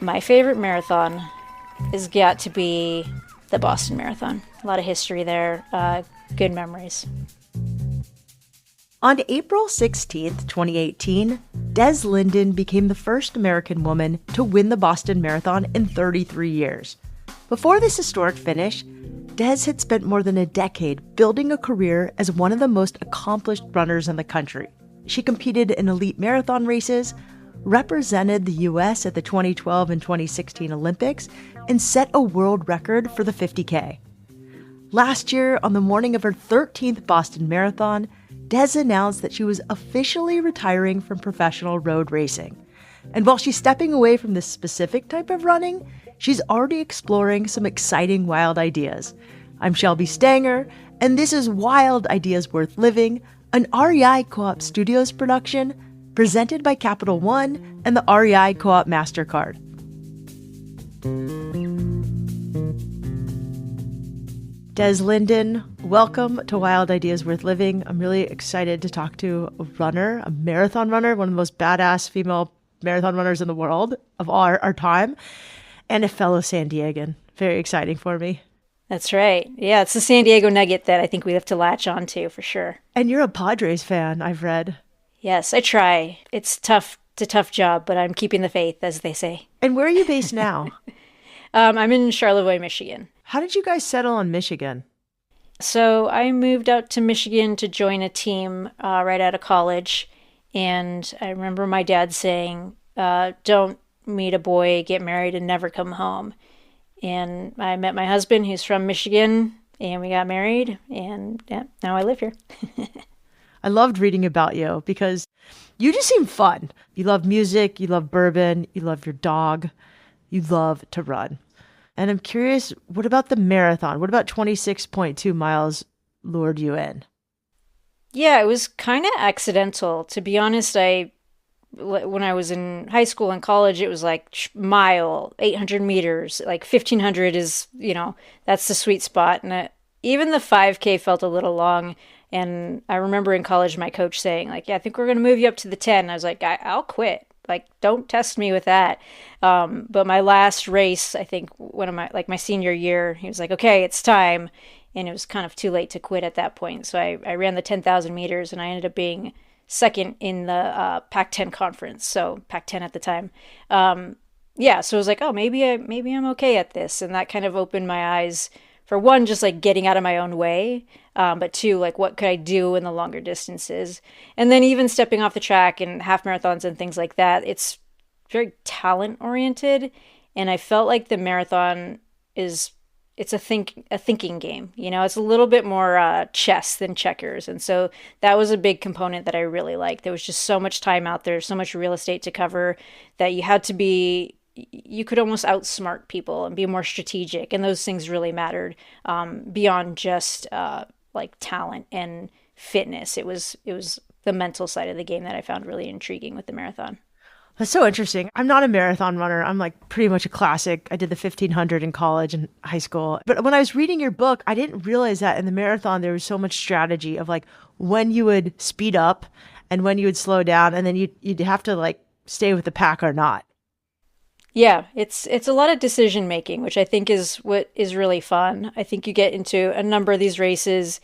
My favorite marathon has got to be the Boston Marathon. A lot of history there, good memories. On April 16th, 2018, Des Linden became the first American woman to win the Boston Marathon in 33 years. Before this historic finish, Des had spent more than a decade building a career as one of the most accomplished runners in the country. She competed in elite marathon races, represented the U.S. at the 2012 and 2016 Olympics, and set a world record for the 50K. Last year, on the morning of her 13th Boston Marathon, Des announced that she was officially retiring from professional road racing. And while she's stepping away from this specific type of running, she's already exploring some exciting wild ideas. I'm Shelby Stanger, and this is Wild Ideas Worth Living, an REI Co-op Studios production presented by Capital One and the REI Co-op MasterCard. Des Linden, welcome to Wild Ideas Worth Living. I'm really excited to talk to a runner, a marathon runner, one of the most badass female marathon runners in the world of our time, and a fellow San Diegan. Very exciting for me. That's right. Yeah, it's the San Diego nugget that I think we have to latch on to for sure. And you're a Padres fan, I've read. Yes, I try. It's tough. It's a tough job, but I'm keeping the faith, as they say. And where are you based now? I'm in Charlevoix, Michigan. How did you guys settle on Michigan? So I moved out to Michigan to join a team right out of college. And I remember my dad saying, don't meet a boy, get married, and never come home. And I met my husband, who's from Michigan, and we got married. And yeah, now I live here. I loved reading about you because you just seem fun. You love music, you love bourbon, you love your dog, you love to run. And I'm curious, what about the marathon? What about 26.2 miles lured you in? Yeah, it was kind of accidental. To be honest, when I was in high school and college, it was like mile, 800 meters, like 1,500 is, that's the sweet spot. And even the 5K felt a little long. And I remember in college, my coach saying like, yeah, I think we're going to move you up to the 10. I was like, I'll quit. Like, don't test me with that. But my last race, I think my senior year, he was like, okay, it's time. And it was kind of too late to quit at that point. So I ran the 10,000 meters and I ended up being second in the Pac-10 conference. So Pac-10 at the time. Yeah. So I was like, oh, maybe I'm okay at this. And that kind of opened my eyes for one, just like getting out of my own way. But two, like what could I do in the longer distances? And then even stepping off the track and half marathons and things like that, it's very talent oriented. And I felt like the marathon it's a thinking game. It's a little bit more chess than checkers. And so that was a big component that I really liked. There was just so much time out there, so much real estate to cover that you could almost outsmart people and be more strategic. And those things really mattered beyond just like talent and fitness. It was the mental side of the game that I found really intriguing with the marathon. That's so interesting. I'm not a marathon runner. I'm like pretty much a classic. I did the 1,500 in college and high school. But when I was reading your book, I didn't realize that in the marathon, there was so much strategy of like when you would speed up and when you would slow down, and then you'd have to like stay with the pack or not. Yeah, it's a lot of decision making, which I think is what is really fun. I think you get into a number of these races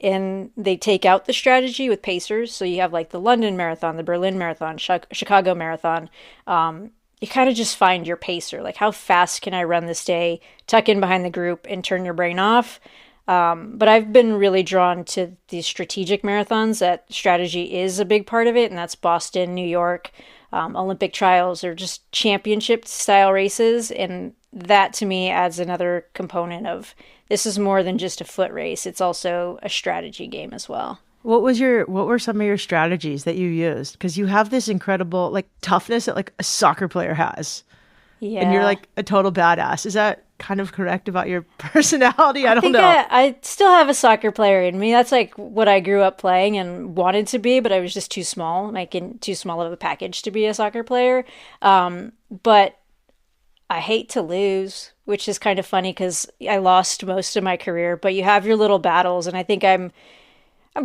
and they take out the strategy with pacers. So you have like the London Marathon, the Berlin Marathon, Chicago Marathon. You kind of just find your pacer. Like, how fast can I run this day, tuck in behind the group and turn your brain off? But I've been really drawn to these strategic marathons. That strategy is a big part of it. And that's Boston, New York, Olympic trials, or just championship style races. And that to me adds another component of this is more than just a foot race. It's also a strategy game as well. What were some of your strategies that you used? Because you have this incredible like toughness that like a soccer player has. Yeah. And you're like a total badass. Is that kind of correct about your personality? I don't know. I still have a soccer player in me. That's like what I grew up playing and wanted to be, but I was just too small, like in too small of a package to be a soccer player. But I hate to lose, which is kind of funny because I lost most of my career, but you have your little battles. And I think I'm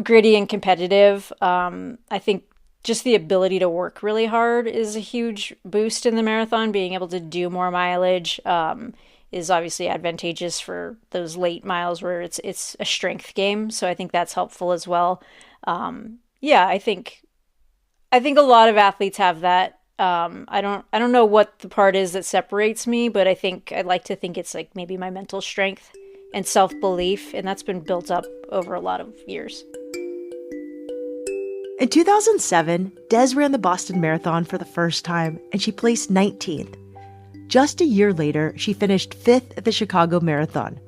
gritty and competitive. I think just the ability to work really hard is a huge boost in the marathon. Being able to do more mileage is obviously advantageous for those late miles where it's a strength game. So I think that's helpful as well. Yeah, I think a lot of athletes have that. I don't know what the part is that separates me, but I'd like to think it's like maybe my mental strength and self-belief, and that's been built up over a lot of years. In 2007, Des ran the Boston Marathon for the first time, and she placed 19th. Just a year later, she finished 5th at the Chicago Marathon.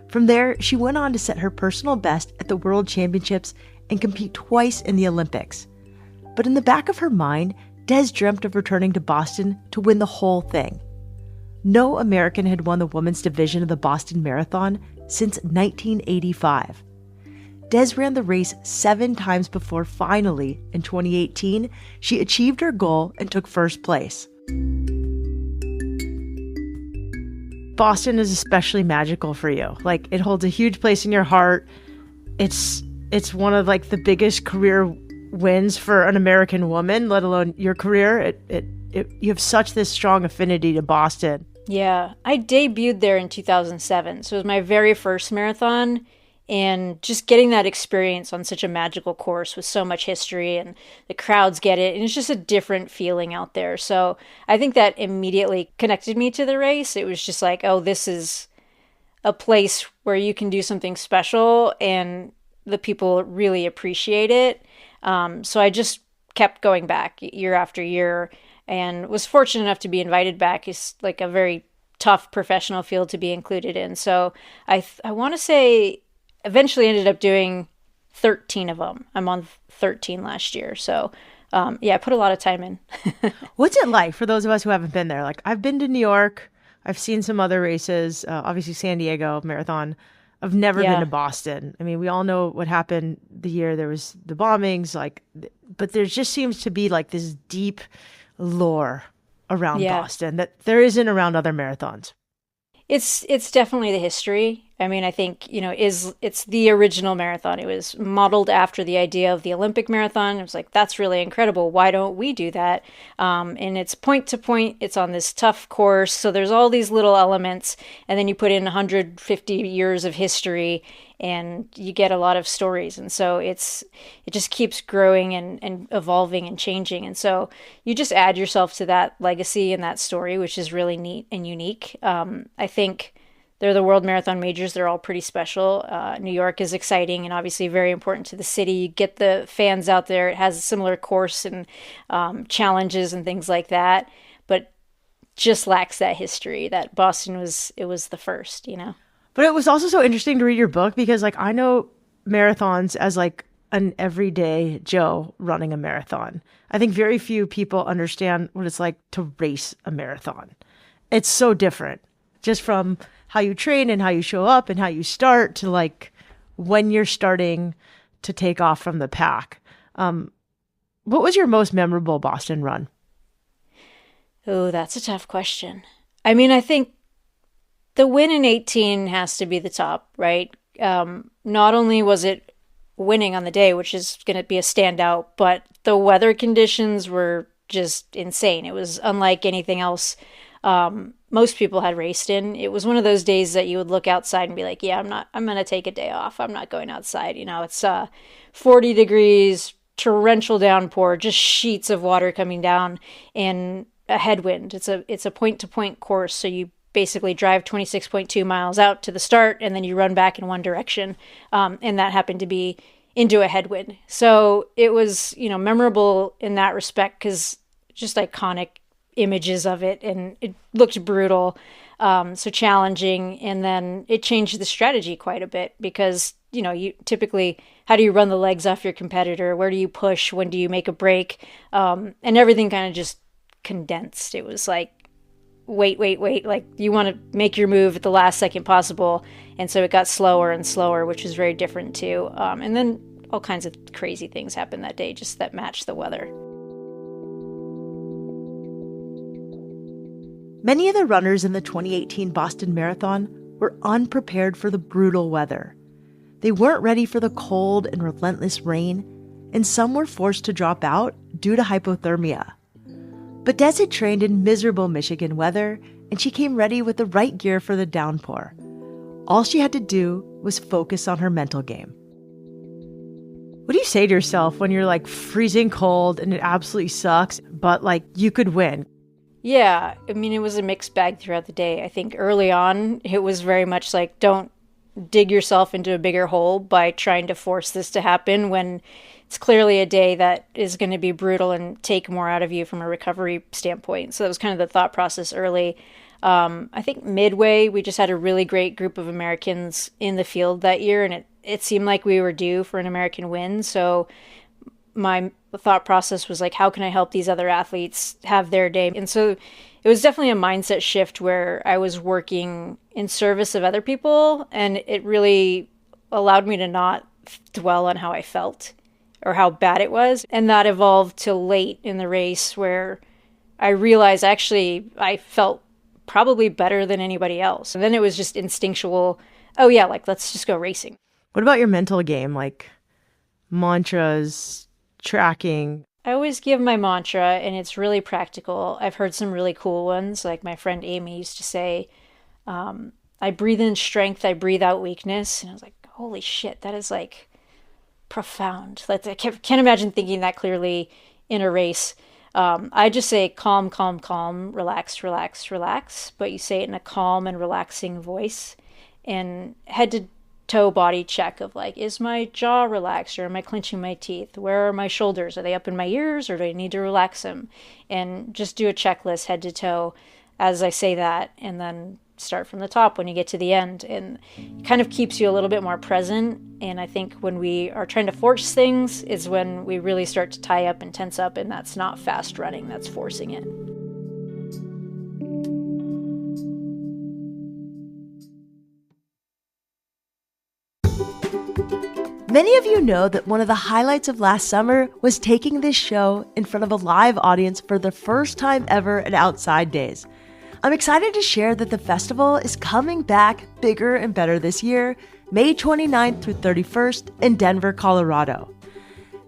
From there, she went on to set her personal best at the World Championships and compete twice in the Olympics. But in the back of her mind, Des dreamt of returning to Boston to win the whole thing. No American had won the women's division of the Boston Marathon since 1985. Des ran the race 7 times before finally, in 2018, she achieved her goal and took first place. Boston is especially magical for you. Like, it holds a huge place in your heart. It's one of like the biggest career wins for an American woman, let alone your career. You have such this strong affinity to Boston. Yeah, I debuted there in 2007, so it was my very first marathon. And just getting that experience on such a magical course with so much history, and the crowds get it, and it's just a different feeling out there. So I think that immediately connected me to the race. It was just like, oh, this is a place where you can do something special and the people really appreciate it. So I just kept going back year after year and was fortunate enough to be invited back. It's like a very tough professional field to be included in. So I want to say eventually ended up doing 13 of them. I'm on 13 last year. So yeah, I put a lot of time in. What's it like for those of us who haven't been there? Like, I've been to New York. I've seen some other races, obviously San Diego Marathon. I've never been to Boston. I mean, we all know what happened the year there was the bombings, but there just seems to be like this deep lore around Boston that there isn't around other marathons. It's definitely the history. I mean, I think, it's the original marathon. It was modeled after the idea of the Olympic marathon. It was like, that's really incredible. Why don't we do that? And it's point to point. It's on this tough course. So there's all these little elements. And then you put in 150 years of history and you get a lot of stories. And so it just keeps growing and evolving and changing. And so you just add yourself to that legacy and that story, which is really neat and unique. I think they're the World Marathon Majors. They're all pretty special. New York is exciting and obviously very important to the city. You get the fans out there. It has a similar course and challenges and things like that, but just lacks that history that Boston was the first, But it was also so interesting to read your book because, like, I know marathons as like an everyday Joe running a marathon. I think very few people understand what it's like to race a marathon. It's so different just from how you train and how you show up and how you start to like when you're starting to take off from the pack. What was your most memorable Boston run? Oh, that's a tough question. I mean, I think the win in 18 has to be the top, right? Not only was it winning on the day, which is going to be a standout, but the weather conditions were just insane. It was unlike anything else most people had raced in. It was one of those days that you would look outside and be like, yeah, I'm going to take a day off. I'm not going outside. It's 40 degrees, torrential downpour, just sheets of water coming down and a headwind. It's a point-to-point course. So you basically drive 26.2 miles out to the start and then you run back in one direction. And that happened to be into a headwind. So it was, memorable in that respect because just iconic images of it and it looked brutal, so challenging. And then it changed the strategy quite a bit because, you typically, how do you run the legs off your competitor? Where do you push? When do you make a break? And everything kind of just condensed. It was like, wait, like you want to make your move at the last second possible. And so it got slower and slower, which was very different too. And then all kinds of crazy things happened that day, just that matched the weather. Many of the runners in the 2018 Boston Marathon were unprepared for the brutal weather. They weren't ready for the cold and relentless rain, and some were forced to drop out due to hypothermia. But Des had trained in miserable Michigan weather, and she came ready with the right gear for the downpour. All she had to do was focus on her mental game. What do you say to yourself when you're like freezing cold and it absolutely sucks, but like you could win? Yeah, I mean, it was a mixed bag throughout the day. I think early on, it was very much like, don't dig yourself into a bigger hole by trying to force this to happen when it's clearly a day that is going to be brutal and take more out of you from a recovery standpoint. So that was kind of the thought process early. I think midway, we just had a really great group of Americans in the field that year, and it seemed like we were due for an American win. So my thought process was like, how can I help these other athletes have their day? And so it was definitely a mindset shift where I was working in service of other people, and it really allowed me to not dwell on how I felt or how bad it was. And that evolved to late in the race where I realized actually I felt probably better than anybody else. And then it was just instinctual, oh yeah, like let's just go racing. What about your mental game, like mantras, tracking? I always give my mantra, and it's really practical. I've heard some really cool ones. Like my friend Amy used to say, I breathe in strength, I breathe out weakness. And I was like, holy shit, that is like profound. Like, I can't imagine thinking that clearly in a race. I just say calm, calm, calm, relax, relax, relax. But you say it in a calm and relaxing voice. And head to toe body check of like, is my jaw relaxed or am I clenching my teeth? Where are my shoulders? Are they up in my ears or do I need to relax them? And just do a checklist head to toe as I say that, and then start from the top when you get to the end. And it kind of keeps you a little bit more present. And I think when we are trying to force things is when we really start to tie up and tense up, and that's not fast running, that's forcing it. Many of you know that one of the highlights of last summer was taking this show in front of a live audience for the first time ever at Outside Days. I'm excited to share that the festival is coming back bigger and better this year, May 29th through 31st in Denver, Colorado.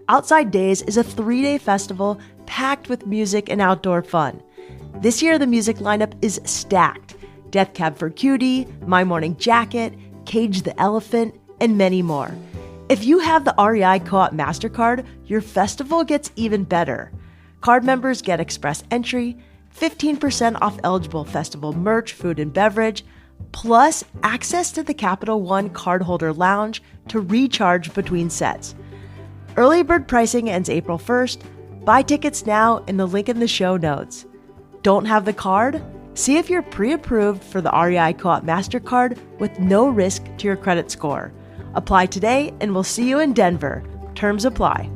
Outside Days is a 3-day festival packed with music and outdoor fun. This year, the music lineup is stacked. Death Cab for Cutie, My Morning Jacket, Cage the Elephant, and many more. If you have the REI Co-op MasterCard, your festival gets even better. Card members get express entry, 15% off eligible festival merch, food, and beverage, plus access to the Capital One cardholder lounge to recharge between sets. Early bird pricing ends April 1st. Buy tickets now in the link in the show notes. Don't have the card? See if you're pre-approved for the REI Co-op MasterCard with no risk to your credit score. Apply today, and we'll see you in Denver. Terms apply.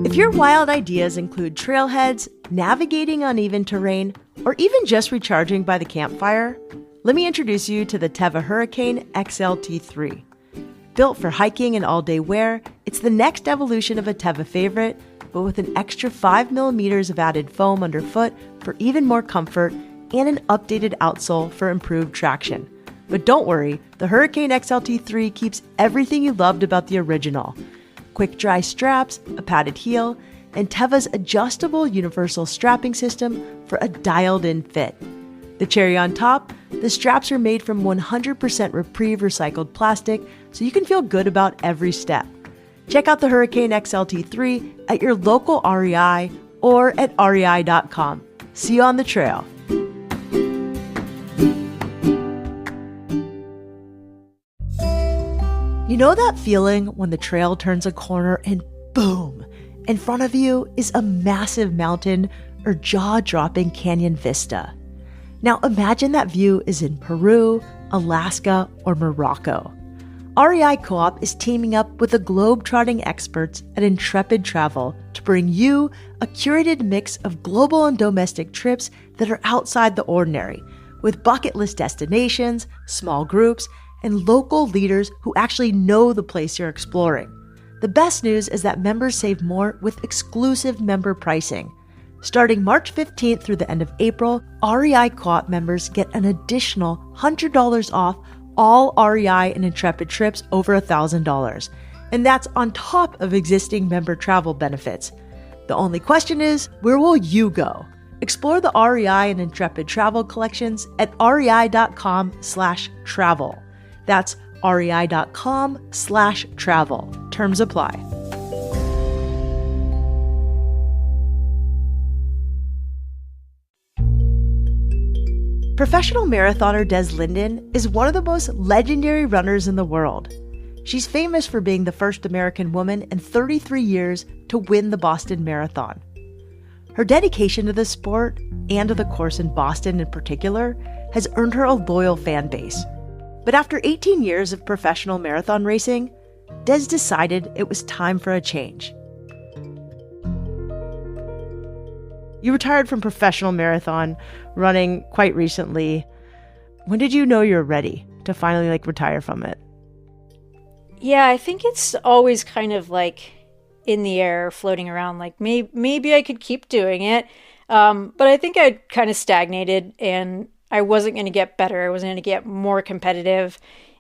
If your wild ideas include trailheads, navigating uneven terrain, or even just recharging by the campfire, let me introduce you to the Teva Hurricane XLT3. Built for hiking and all-day wear, it's the next evolution of a Teva favorite, but with an extra 5 millimeters of added foam underfoot for even more comfort and an updated outsole for improved traction. But don't worry, the Hurricane XLT3 keeps everything you loved about the original. Quick dry straps, a padded heel, and Teva's adjustable universal strapping system for a dialed-in fit. The cherry on top, the straps are made from 100% Repreve recycled plastic, so you can feel good about every step. Check out the Hurricane XLT3 at your local REI or at rei.com. See you on the trail. You know that feeling when the trail turns a corner and boom, in front of you is a massive mountain or jaw-dropping canyon vista. Now imagine that view is in Peru, Alaska, or Morocco. REI Co-op is teaming up with the globe-trotting experts at Intrepid Travel to bring you a curated mix of global and domestic trips that are outside the ordinary, with bucket list destinations, small groups, and local leaders who actually know the place you're exploring. The best news is that members save more with exclusive member pricing. Starting March 15th through the end of April, REI Co-op members get an additional $100 off all REI and Intrepid trips over $1,000. And that's on top of existing member travel benefits. The only question is, where will you go? Explore the REI and Intrepid travel collections at rei.com/travel. That's rei.com/travel. Terms apply. Professional marathoner Des Linden is one of the most legendary runners in the world. She's famous for being the first American woman in 33 years to win the Boston Marathon. Her dedication to the sport, and to the course in Boston in particular, has earned her a loyal fan base. But after 18 years of professional marathon racing, Des decided it was time for a change. You retired from professional marathon running quite recently. When did you know you were ready to finally retire from it? Yeah, I think it's always kind of in the air, floating around, maybe I could keep doing it. But I think I kind of stagnated and I wasn't going to get better. I wasn't going to get more competitive.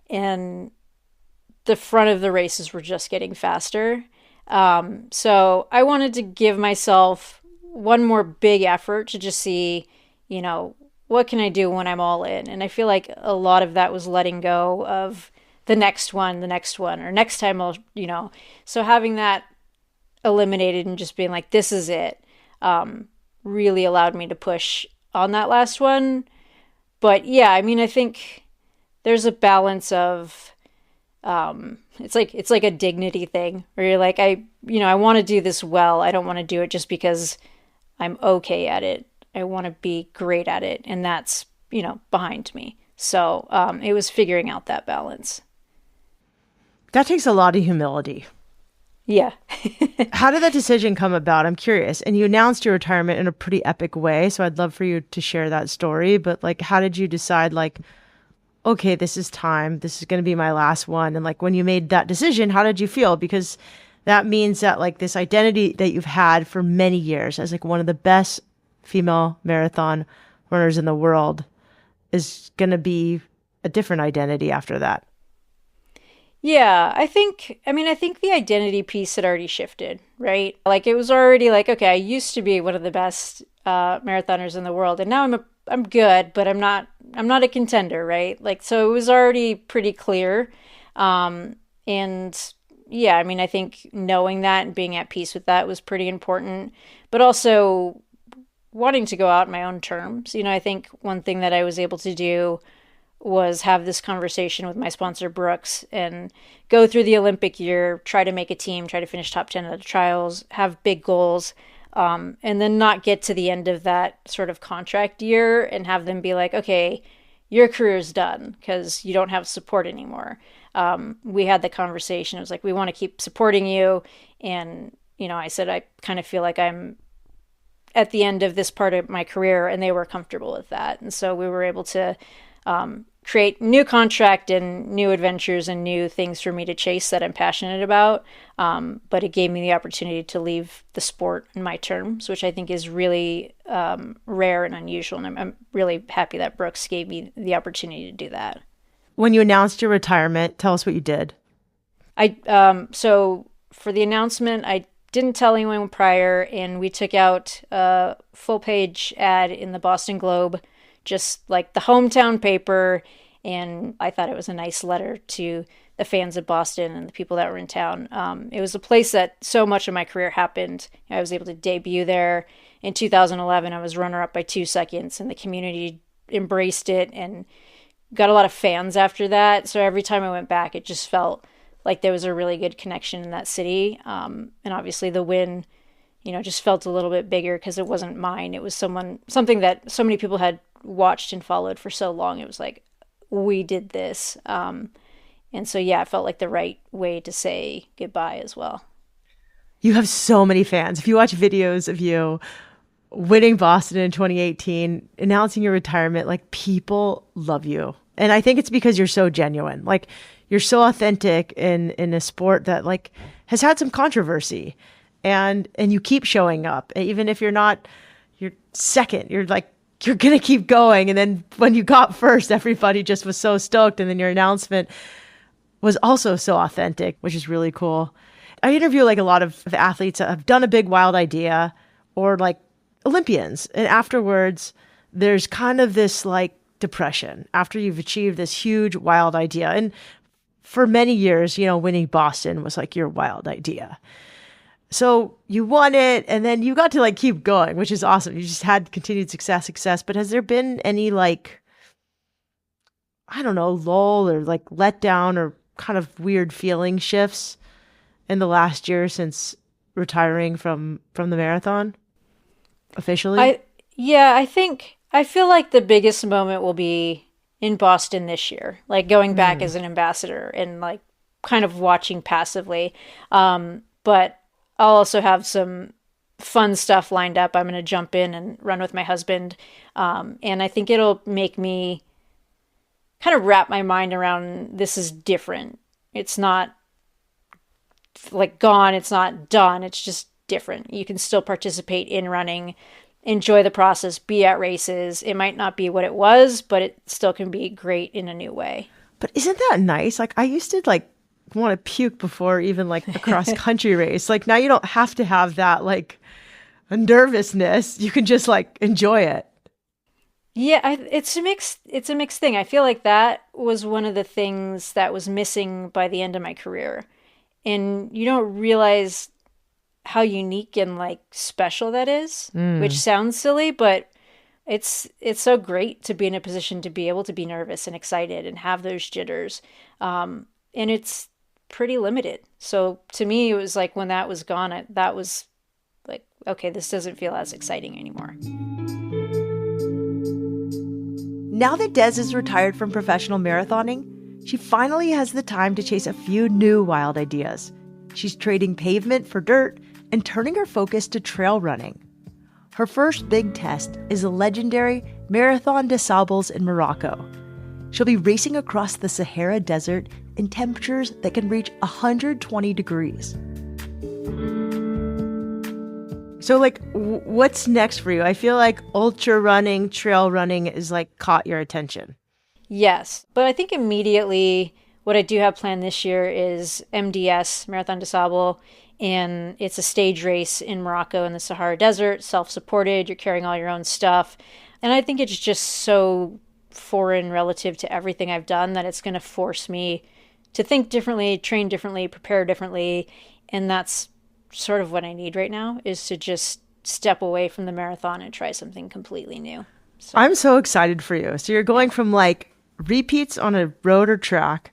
And the front of the races were just getting faster. So I wanted to give myself one more big effort to just see, what can I do when I'm all in? And I feel like a lot of that was letting go of the next one, or next time so having that eliminated and just being like, this is it, really allowed me to push on that last one. But yeah, I think there's a balance of, it's like a dignity thing where you're like, I want to do this well. I don't want to do it just because I'm okay at it. I want to be great at it. And that's, behind me. So it was figuring out that balance. That takes a lot of humility. Yeah. How did that decision come about? I'm curious. And you announced your retirement in a pretty epic way. So I'd love for you to share that story. But how did you decide okay, this is time. This is going to be my last one. And when you made that decision, how did you feel? Because that means that this identity that you've had for many years as one of the best female marathon runners in the world is going to be a different identity after that. Yeah, I think the identity piece had already shifted, right? It was already okay, I used to be one of the best marathoners in the world, and now I'm good, but I'm not a contender, right? So it was already pretty clear. And yeah, I think knowing that and being at peace with that was pretty important, but also wanting to go out on my own terms. I think one thing that I was able to do was have this conversation with my sponsor, Brooks, and go through the Olympic year, try to make a team, try to finish top 10 at the trials, have big goals, and then not get to the end of that sort of contract year and have them be like, okay, your career's done because you don't have support anymore. We had the conversation. It was like, we want to keep supporting you. And, I said, I kind of feel like I'm at the end of this part of my career, and they were comfortable with that. And so we were able to create new contract and new adventures and new things for me to chase that I'm passionate about. But it gave me the opportunity to leave the sport in my terms, which I think is really rare and unusual. And I'm really happy that Brooks gave me the opportunity to do that. When you announced your retirement, tell us what you did. So for the announcement, I didn't tell anyone prior, and we took out a full page ad in the Boston Globe, just the hometown paper. And I thought it was a nice letter to the fans of Boston and the people that were in town. It was a place that so much of my career happened. I was able to debut there in 2011. I was runner-up by 2 seconds, and the community embraced it and got a lot of fans after that. So every time I went back, it just felt like there was a really good connection in that city. And obviously the win, just felt a little bit bigger because it wasn't mine. It was something that so many people had watched and followed for so long. It was like, we did this. And so, yeah, it felt like the right way to say goodbye as well. You have so many fans. If you watch videos of you winning Boston in 2018, announcing your retirement, people love you. And I think it's because you're so genuine. You're so authentic in a sport that has had some controversy, and you keep showing up. Even if you're not you're second. You're like, you're going to keep going. And then when you got first, everybody just was so stoked. And then your announcement was also so authentic, which is really cool. I interview like a lot of athletes that have done a big wild idea or like Olympians. And afterwards, there's kind of this like depression after you've achieved this huge wild idea. And for many years, winning Boston was like your wild idea. So you won it and then you got to like keep going, which is awesome. You just had continued success. But has there been any like, I don't know, lull or like letdown or kind of weird feeling shifts in the last year since retiring from the marathon officially? I feel like the biggest moment will be in Boston this year, like going back as an ambassador and like kind of watching passively. But I'll also have some fun stuff lined up. I'm going to jump in and run with my husband. And I think it'll make me kind of wrap my mind around this is different. It's not like gone. It's not done. It's just different. You can still participate in running, enjoy the process, be at races. It might not be what it was, but it still can be great in a new way. But isn't that nice? Like I used to like want to puke before even like a cross country race. Like now you don't have to have that like nervousness. You can just like enjoy it. Yeah, it's a mixed thing. I feel like that was one of the things that was missing by the end of my career. And you don't realize how unique and like special that is, which sounds silly, but it's so great to be in a position to be able to be nervous and excited and have those jitters. And it's pretty limited. So to me, it was like when that was gone, that was like, okay, this doesn't feel as exciting anymore. Now that Des is retired from professional marathoning, she finally has the time to chase a few new wild ideas. She's trading pavement for dirt and turning her focus to trail running. Her first big test is the legendary Marathon des Sables in Morocco. She'll be racing across the Sahara Desert in temperatures that can reach 120 degrees. So, like, what's next for you? I feel like ultra running, trail running is like caught your attention. Yes, but I think immediately what I do have planned this year is MDS, Marathon des Sables, and it's a stage race in Morocco in the Sahara Desert, self-supported, you're carrying all your own stuff. And I think it's just so foreign relative to everything I've done that it's going to force me to think differently, train differently, prepare differently, and that's sort of what I need right now is to just step away from the marathon and try something completely new. So. I'm so excited for you. So you're going from like repeats on a road or track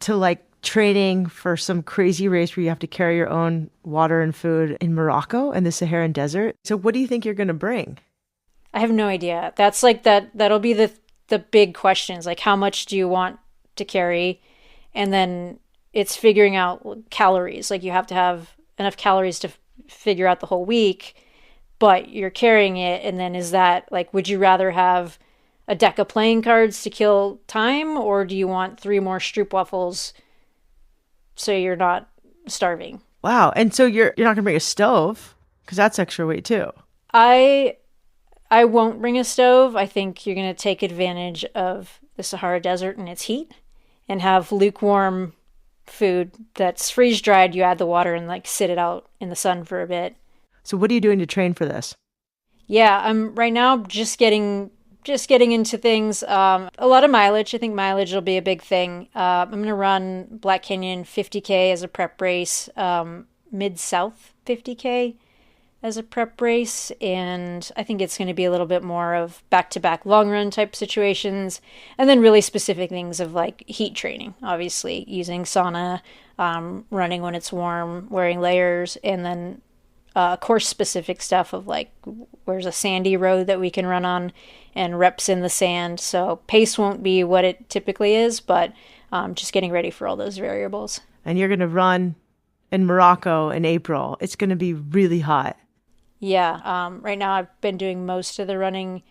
to like training for some crazy race where you have to carry your own water and food in Morocco and the Saharan Desert. So what do you think you're going to bring? I have no idea. That's like that'll be the big questions. Like how much do you want to carry? And then it's figuring out calories. Like you have to have enough calories to figure out the whole week, but you're carrying it. And then is that like, would you rather have a deck of playing cards to kill time, or do you want 3 more stroopwafels so you're not starving? Wow. And so you're not gonna bring a stove because that's extra weight too. I won't bring a stove. I think you're gonna take advantage of the Sahara Desert and its heat and have lukewarm food that's freeze dried. You add the water and like sit it out in the sun for a bit. So what are you doing to train for this? Yeah, I'm right now just getting into things. A lot of mileage. I think mileage will be a big thing. I'm going to run Black Canyon 50K as a prep race, Mid-South 50K as a prep race. And I think it's going to be a little bit more of back-to-back long run type situations. And then really specific things of like heat training, obviously using sauna, running when it's warm, wearing layers, and then course specific stuff of like where's a sandy road that we can run on and reps in the sand. So pace won't be what it typically is, but just getting ready for all those variables. And you're going to run in Morocco in April. It's going to be really hot. Yeah. Right now I've been doing most of the running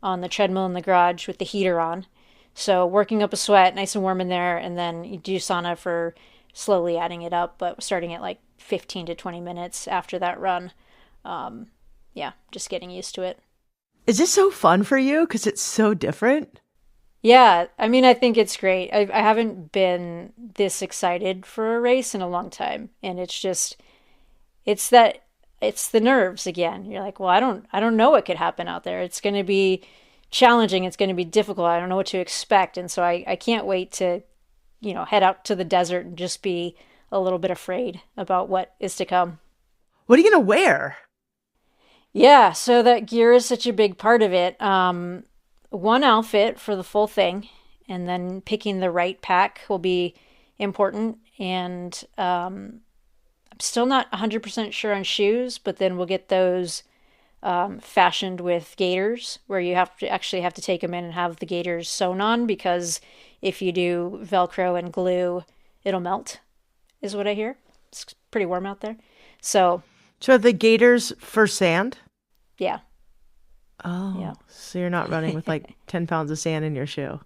on the treadmill in the garage with the heater on. So working up a sweat, nice and warm in there, and then you do sauna for slowly adding it up, but starting at like 15 to 20 minutes after that run. Yeah, just getting used to it. Is this so fun for you? Because it's so different. Yeah, I mean, I think it's great. I haven't been this excited for a race in a long time, and it's just it's that it's the nerves again. You're like, well, I don't know what could happen out there. It's going to be challenging. It's going to be difficult. I don't know what to expect, and so I can't wait to head out to the desert and just be a little bit afraid about what is to come. What are you going to wear? Yeah, so that gear is such a big part of it. One outfit for the full thing, and then picking the right pack will be important. And I'm still not 100% sure on shoes, but then we'll get those fashioned with gaiters, where you have to take them in and have the gaiters sewn on, because if you do Velcro and glue, it'll melt, is what I hear. It's pretty warm out there. So, So the gaiters for sand? yeah. Oh, Yeah. so you're not running with like 10 pounds of sand in your shoe.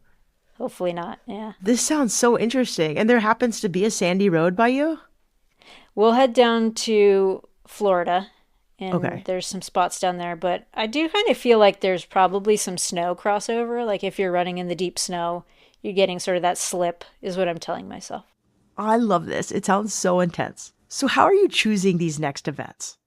Hopefully not. Yeah. This sounds so interesting. And there happens to be a sandy road by you? We'll head down to Florida, and Okay. there's some spots down there, but I do kind of feel like there's probably some snow crossover. Like if you're running in the deep snow, you're getting sort of that slip, is what I'm telling myself. I love this. It sounds so intense. So how are you choosing these next events?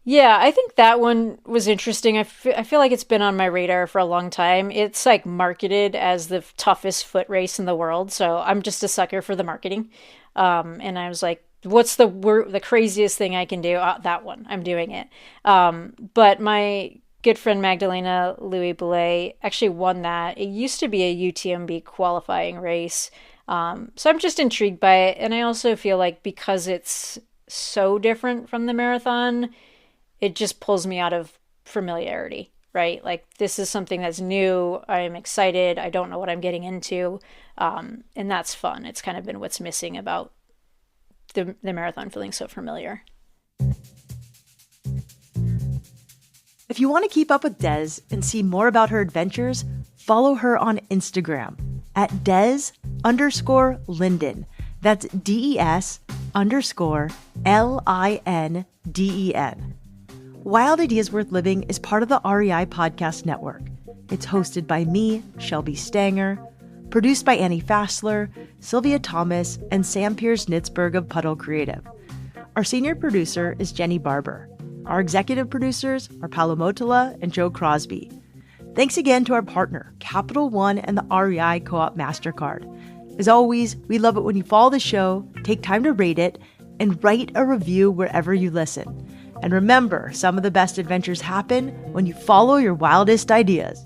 Yeah, I think that one was interesting. I feel like it's been on my radar for a long time. It's like marketed as the toughest foot race in the world, so I'm just a sucker for the marketing. And I was like, what's the craziest thing I can do? That one, I'm doing it. But my good friend Magdalena Louis Boulet actually won that. It used to be a UTMB qualifying race. So I'm just intrigued by it. And I also feel like because it's so different from the marathon, it just pulls me out of familiarity, right? Like this is something that's new. I'm excited. I don't know what I'm getting into. And that's fun. It's kind of been what's missing about the marathon feeling so familiar. If you want to keep up with Des and see more about her adventures, follow her on Instagram at Des_Linden. That's DES_LINDEN. Wild Ideas Worth Living is part of the REI Podcast Network. It's hosted by me, Shelby Stanger, produced by Annie Fassler, Sylvia Thomas, and Sam Piers-Nitzberg of Puddle Creative. Our senior producer is Jenny Barber. Our executive producers are Paolo Motola and Joe Crosby. Thanks again to our partner, Capital One and the REI Co-op MasterCard. As always, we love it when you follow the show, take time to rate it, and write a review wherever you listen. And remember, some of the best adventures happen when you follow your wildest ideas.